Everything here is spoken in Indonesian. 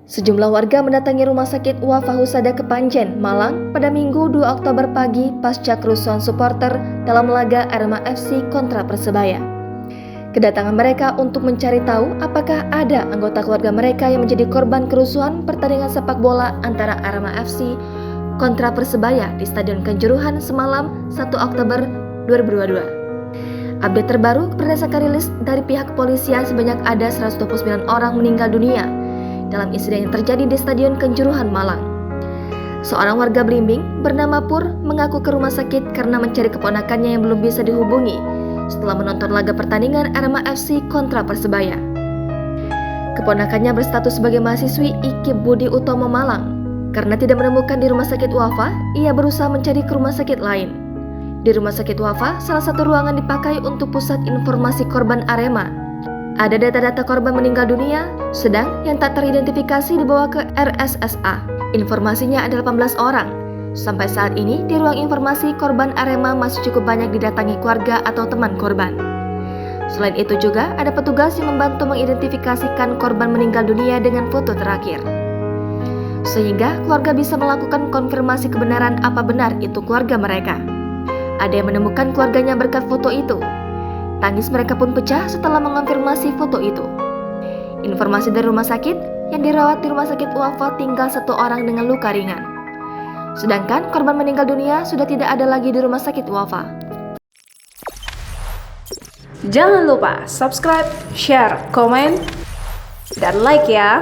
Sejumlah warga mendatangi Rumah Sakit Wafa Husada Kepanjen, Malang pada Minggu 2 Oktober pagi pasca kerusuhan supporter dalam laga Arema FC kontra Persebaya. Kedatangan mereka untuk mencari tahu apakah ada anggota keluarga mereka yang menjadi korban kerusuhan pertandingan sepak bola antara Arema FC kontra Persebaya di Stadion Kanjuruhan semalam 1 Oktober 2022. Update terbaru berdasarkan rilis dari pihak kepolisian, sebanyak ada 129 orang meninggal dunia dalam insiden yang terjadi di Stadion Kanjuruhan Malang. Seorang warga Blimbing bernama Pur mengaku ke rumah sakit karena mencari keponakannya yang belum bisa dihubungi setelah menonton laga pertandingan Arema FC kontra Persebaya. Keponakannya berstatus sebagai mahasiswi IKIP Budi Utomo Malang. Karena tidak menemukan di rumah sakit Wafa, ia berusaha mencari ke rumah sakit lain. Di rumah sakit Wafa, salah satu ruangan dipakai untuk pusat informasi korban Arema. Ada data-data korban meninggal dunia, sedang yang tak teridentifikasi dibawa ke RSSA. Informasinya ada 18 orang. Sampai saat ini, di ruang informasi korban Arema masih cukup banyak didatangi keluarga atau teman korban. Selain itu juga, ada petugas yang membantu mengidentifikasikan korban meninggal dunia dengan foto terakhir. Sehingga keluarga bisa melakukan konfirmasi kebenaran apa benar itu keluarga mereka. Ada yang menemukan keluarganya berkat foto itu. Tangis mereka pun pecah setelah mengonfirmasi foto itu. Informasi dari rumah sakit, yang dirawat di Rumah Sakit Wafa tinggal 1 orang dengan luka ringan. Sedangkan korban meninggal dunia sudah tidak ada lagi di Rumah Sakit Wafa. Jangan lupa subscribe, share, komen, dan like ya.